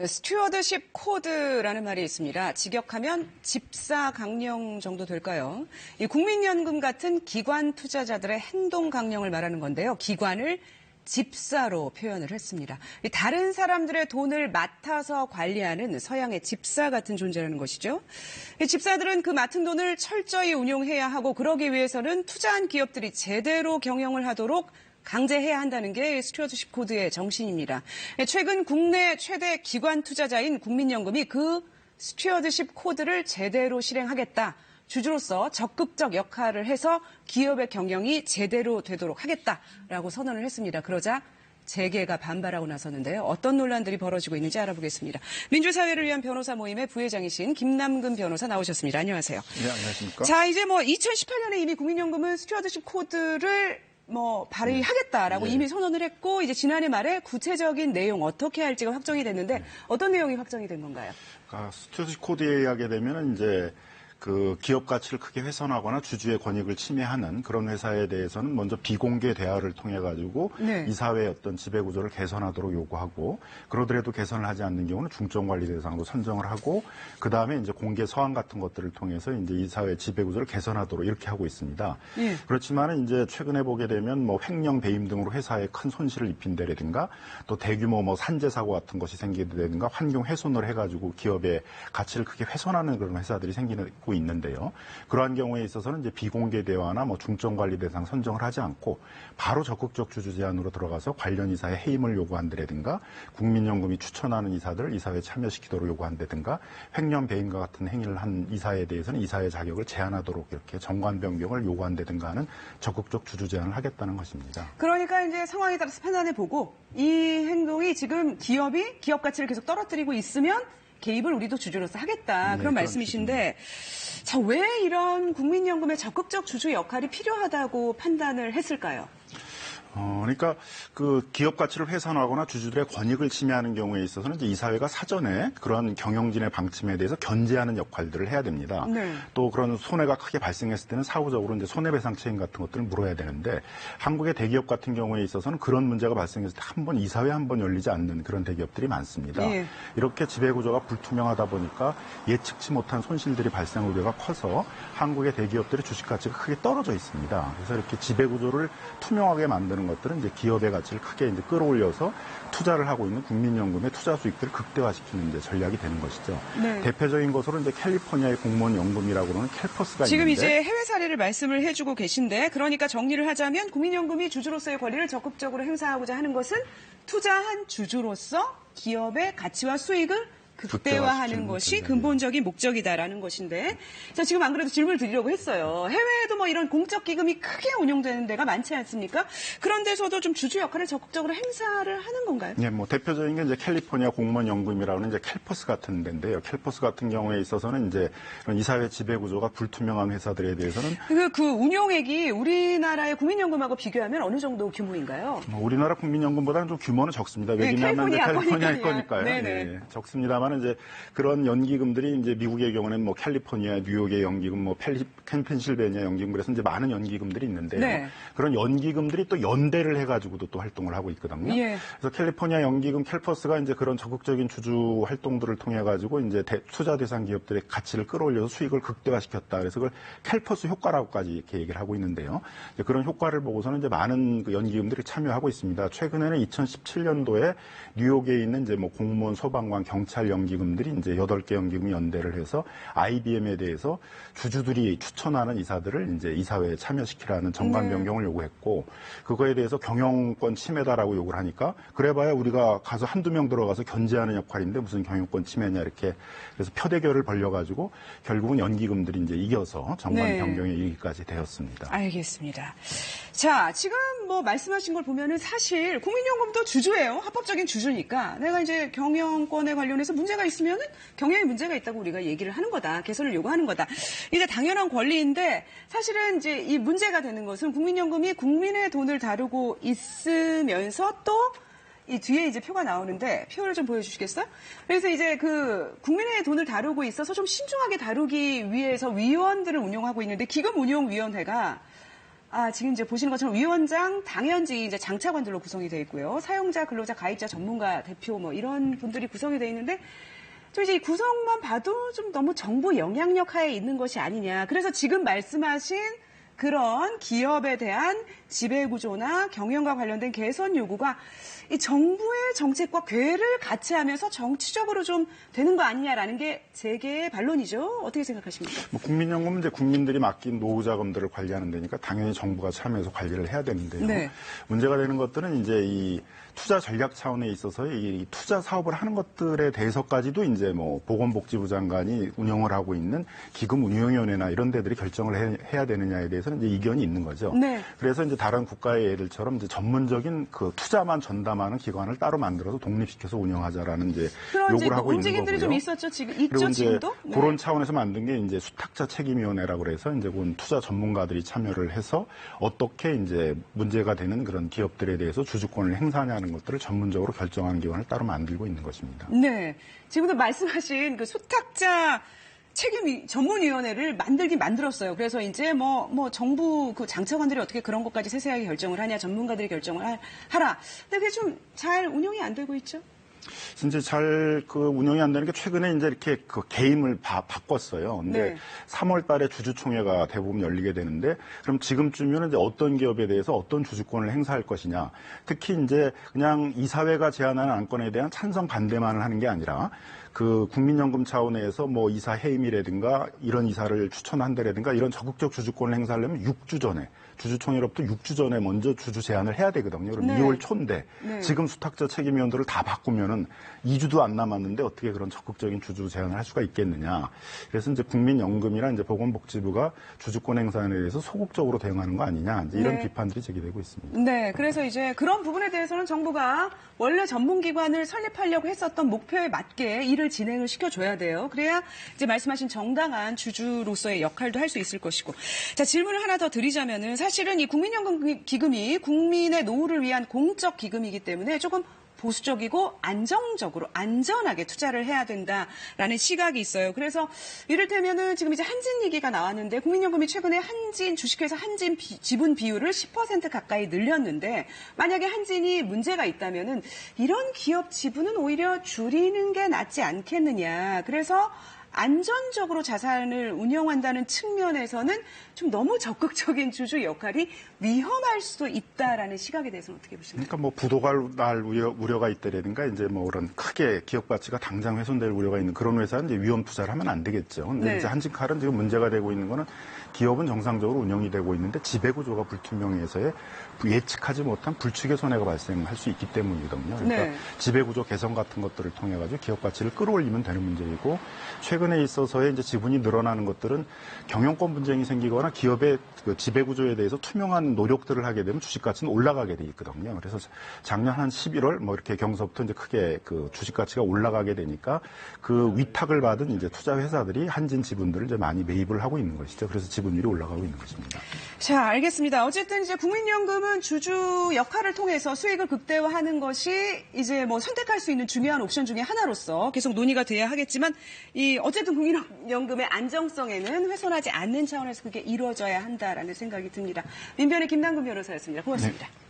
스튜어드십 코드라는 말이 있습니다. 직역하면 집사 강령 정도 될까요? 이 국민연금 같은 기관 투자자들의 행동 강령을 말하는 건데요. 기관을 집사로 표현을 했습니다. 다른 사람들의 돈을 맡아서 관리하는 서양의 집사 같은 존재라는 것이죠. 집사들은 그 맡은 돈을 철저히 운용해야 하고 그러기 위해서는 투자한 기업들이 제대로 경영을 하도록 강제해야 한다는 게 스튜어드십 코드의 정신입니다. 최근 국내 최대 기관 투자자인 국민연금이 그 스튜어드십 코드를 제대로 실행하겠다. 주주로서 적극적 역할을 해서 기업의 경영이 제대로 되도록 하겠다라고 선언을 했습니다. 그러자 재계가 반발하고 나섰는데요. 어떤 논란들이 벌어지고 있는지 알아보겠습니다. 민주사회를 위한 변호사 모임의 부회장이신 김남근 변호사 나오셨습니다. 안녕하세요. 네, 안녕하십니까. 자, 이제 2018년에 이미 국민연금은 스튜어드십 코드를 발의하겠다라고 이미 선언을 했고, 이제 지난해 말에 구체적인 내용 어떻게 할지가 확정이 됐는데, 어떤 내용이 확정이 된 건가요? 스튜어드십 코드에 하게 되면은 이제 그 기업 가치를 크게 훼손하거나 주주의 권익을 침해하는 그런 회사에 대해서는 먼저 비공개 대화를 통해 가지고 이사회의 어떤 지배 구조를 개선하도록 요구하고, 그러더라도 개선을 하지 않는 경우는 중점 관리 대상으로 선정을 하고, 그 다음에 이제 공개 서한 같은 것들을 통해서 이제 이사회 지배 구조를 개선하도록 이렇게 하고 있습니다. 그렇지만은 이제 최근에 보게 되면 횡령 배임 등으로 회사에 큰 손실을 입힌다라든가, 또 대규모 산재 사고 같은 것이 생기다든가, 환경 훼손을 해가지고 기업의 가치를 크게 훼손하는 그런 회사들이 생기고 있는데요. 그러한 경우에 있어서는 이제 비공개 대화나 중점 관리 대상 선정을 하지 않고 바로 적극적 주주 제안으로 들어가서 관련 이사의 해임을 요구한다든가, 국민연금이 추천하는 이사들을 이사회에 참여시키도록 요구한다든가, 횡령 배임과 같은 행위를 한 이사에 대해서는 이사의 자격을 제한하도록 이렇게 정관 변경을 요구한다든가 하는 적극적 주주 제안을 하겠다는 것입니다. 그러니까 이제 상황에 따라서 판단해 보고 이 행동이 지금 기업이 기업 가치를 계속 떨어뜨리고 있으면 개입을 우리도 주주로서 하겠다. 그런 말씀이신데, 자, 왜 이런 국민연금의 적극적 주주 역할이 필요하다고 판단을 했을까요? 그러니까 그 기업 가치를 훼손하거나 주주들의 권익을 침해하는 경우에 있어서는 이제 이사회가 사전에 그런 경영진의 방침에 대해서 견제하는 역할들을 해야 됩니다. 또 그런 손해가 크게 발생했을 때는 사후적으로 이제 손해배상 책임 같은 것들을 물어야 되는데, 한국의 대기업 같은 경우에 있어서는 그런 문제가 발생했을 때 한 번 이사회 한 번 열리지 않는 그런 대기업들이 많습니다. 이렇게 지배 구조가 불투명하다 보니까 예측치 못한 손실들이 발생 우려가 커서 한국의 대기업들의 주식 가치가 크게 떨어져 있습니다. 그래서 이렇게 지배 구조를 투명하게 만드는 것들은 이제 기업의 가치를 크게 이제 끌어올려서 투자를 하고 있는 국민연금의 투자 수익들을 극대화시키는 이제 전략이 되는 것이죠. 대표적인 것으로 이제 캘리포니아의 공무원 연금이라고 하는 캘퍼스가 지금 있는데, 이제 해외 사례를 말씀을 해주고 계신데, 그러니까 정리를 하자면 국민연금이 주주로서의 권리를 적극적으로 행사하고자 하는 것은 투자한 주주로서 기업의 가치와 수익을 극대화하는 것이 근본적인 목적이다라는 것인데, 자, 지금 안 그래도 질문을 드리려고 했어요. 해외에도 이런 공적 기금이 크게 운용되는 데가 많지 않습니까? 그런 데서도 좀 주주 역할을 적극적으로 행사를 하는 건가요? 네, 대표적인 게 이제 캘리포니아 공무원 연금이라는 이제 캘퍼스 같은 데인데요. 캘퍼스 같은 경우에 있어서는 이제 이사회 지배 구조가 불투명한 회사들에 대해서는 그 운용액이 우리나라의 국민연금하고 비교하면 어느 정도 규모인가요? 우리나라 국민연금보다는 좀 규모는 적습니다. 왜냐하면 캘리포니아일 거니까요. 네, 적습니다만 이제 그런 연기금들이 이제 미국의 경우는 캘리포니아, 뉴욕의 연기금, 펜실베니아 연기금, 그래서 이제 많은 연기금들이 있는데요. 그런 연기금들이 또 연대를 해가지고도 또 활동을 하고 있거든요. 그래서 캘리포니아 연기금 캘퍼스가 이제 그런 적극적인 주주 활동들을 통해 가지고 이제 투자 대상 기업들의 가치를 끌어올려서 수익을 극대화시켰다. 그래서 그걸 캘퍼스 효과라고까지 이렇게 얘기를 하고 있는데요. 그런 효과를 보고서는 이제 많은 그 연기금들이 참여하고 있습니다. 최근에는 2017년도에 뉴욕에 있는 이제 공무원, 소방관, 경찰 연기금들이 이제 8개 연기금이 연대를 해서 IBM에 대해서 주주들이 추천하는 이사들을 이제 이사회에 참여시키라는 정관 변경을 요구했고, 그거에 대해서 경영권 침해다라고 요구를 하니까, 그래봐야 우리가 가서 한두 명 들어가서 견제하는 역할인데 무슨 경영권 침해냐, 이렇게. 그래서 표대결을 벌려가지고 결국은 연기금들이 이제 이겨서 정관 변경에 이르기까지 되었습니다. 알겠습니다. 자, 지금 말씀하신 걸 보면은 사실 국민연금도 주주예요. 합법적인 주주니까. 내가 이제 경영권에 관련해서 문제가 있으면은 경영에 문제가 있다고 우리가 얘기를 하는 거다. 개선을 요구하는 거다. 이제 당연한 권리인데, 사실은 이제 이 문제가 되는 것은 국민연금이 국민의 돈을 다루고 있으면서 또 이 뒤에 이제 표가 나오는데, 표를 좀 보여주시겠어요? 그래서 이제 그 국민의 돈을 다루고 있어서 좀 신중하게 다루기 위해서 위원들을 운영하고 있는데, 기금운용위원회가 지금 이제 보시는 것처럼 위원장, 당연직, 이제 장차관들로 구성이 되어 있고요. 사용자, 근로자, 가입자, 전문가, 대표 뭐 이런 분들이 구성이 되어 있는데 저 이제 이 구성만 봐도 좀 너무 정부 영향력 하에 있는 것이 아니냐. 그래서 지금 말씀하신 그런 기업에 대한 지배구조나 경영과 관련된 개선 요구가 이 정부의 정책과 궤를 같이 하면서 정치적으로 좀 되는 거 아니냐라는 게 재계의 반론이죠. 어떻게 생각하십니까? 국민연금은 이제 국민들이 맡긴 노후자금들을 관리하는 데니까 당연히 정부가 참여해서 관리를 해야 되는데요. 네. 문제가 되는 것들은 이제 이 투자 전략 차원에 있어서 이 투자 사업을 하는 것들에 대해서까지도 이제 뭐 보건복지부 장관이 운영을 하고 있는 기금운용위원회나 이런 데들이 결정을 해야 되느냐에 대해서는 이제 이견이 있는 거죠. 네. 그래서 이제 다른 국가의 예들처럼 이제 전문적인 그 투자만 전담하는 기관을 따로 만들어서 독립시켜서 운영하자라는 이제 요구를 하고 있는 거고요. 움직임들이 좀 있었죠. 그리고 이제 지금도? 네. 그런 차원에서 만든 게 이제 수탁자 책임위원회라고 그래서 이제 그 투자 전문가들이 참여를 해서 어떻게 이제 문제가 되는 그런 기업들에 대해서 주주권을 행사하냐는 것들을 전문적으로 결정하는 기관을 따로 만들고 있는 것입니다. 네. 지금도 말씀하신 그 수탁자 책임 전문위원회를 만들긴 만들었어요. 그래서 이제 뭐 정부 그 장차관들이 어떻게 그런 것까지 세세하게 결정을 하냐, 전문가들이 결정을 하라. 근데 그게 좀 잘 운영이 안 되고 있죠. 이제 잘 그 운영이 안 되는 게 최근에 이제 이렇게 그 게임을 바꿨어요. 근데 네. 3월 달에 주주총회가 대부분 열리게 되는데 그럼 지금쯤이면 이제 어떤 기업에 대해서 어떤 주주권을 행사할 것이냐. 특히 이제 그냥 이사회가 제안하는 안건에 대한 찬성 반대만을 하는 게 아니라 그 국민연금 차원에서 뭐 이사 해임이라든가 이런 이사를 추천한다라든가 이런 적극적 주주권을 행사하려면 6주 전에 주주총회로부터 6주 전에 먼저 주주 제안을 해야 되거든요. 그럼 네. 2월 초인데 네. 지금 수탁자 책임위원들을 다 바꾸면은 2주도 안 남았는데 어떻게 그런 적극적인 주주 제안을 할 수가 있겠느냐. 그래서 이제 국민연금이나 이제 보건복지부가 주주권 행사에 대해서 소극적으로 대응하는 거 아니냐. 이제 이런 네. 비판들이 제기되고 있습니다. 네, 그래서 이제 그런 부분에 대해서는 정부가 원래 전문기관을 설립하려고 했었던 목표에 맞게 일을 진행을 시켜줘야 돼요. 그래야 이제 말씀하신 정당한 주주로서의 역할도 할 수 있을 것이고. 자, 질문을 하나 더 드리자면은 사실은 이 국민연금 기금이 국민의 노후를 위한 공적 기금이기 때문에 조금 보수적이고 안정적으로 안전하게 투자를 해야 된다라는 시각이 있어요. 그래서 이를테면은 지금 이제 한진 얘기가 나왔는데 국민연금이 최근에 한진 주식회사 한진 지분 비율을 10% 가까이 늘렸는데 만약에 한진이 문제가 있다면은 이런 기업 지분은 오히려 줄이는 게 낫지 않겠느냐. 그래서 안전적으로 자산을 운영한다는 측면에서는 좀 너무 적극적인 주주 역할이 위험할 수도 있다라는 시각에 대해서는 어떻게 보십니까? 그러니까 뭐 부도가 날 우려가 있다라든가 이제 뭐 그런 크게 기업 가치가 당장 훼손될 우려가 있는 그런 회사는 이제 위험 투자를 하면 안 되겠죠. 근데 네. 이제 한진칼은 지금 문제가 되고 있는 거는 기업은 정상적으로 운영이 되고 있는데 지배구조가 불투명해서의 예측하지 못한 불측의 손해가 발생할 수 있기 때문이거든요. 그러니까 네. 지배구조 개선 같은 것들을 통해 가지고 기업 가치를 끌어올리면 되는 문제이고 최근에 있어서의 이제 지분이 늘어나는 것들은 경영권 분쟁이 생기거나 기업의 그 지배구조에 대해서 투명한 노력들을 하게 되면 주식 가치는 올라가게 돼 있거든요. 그래서 작년 한 11월 뭐 이렇게 경서부터 이제 크게 그 주식 가치가 올라가게 되니까 그 위탁을 받은 이제 투자 회사들이 한진 지분들을 이제 많이 매입을 하고 있는 것이죠. 그래서 지분율이 올라가고 있는 것입니다. 자, 알겠습니다. 어쨌든 이제 국민연금은 주주 역할을 통해서 수익을 극대화하는 것이 이제 뭐 선택할 수 있는 중요한 옵션 중에 하나로서 계속 논의가 돼야 하겠지만 이 어쨌든 국민연금의 안정성에는 훼손하지 않는 차원에서 그게 이루어져야 한다라는 생각이 듭니다. 민변의 김남근 변호사였습니다. 고맙습니다. 네.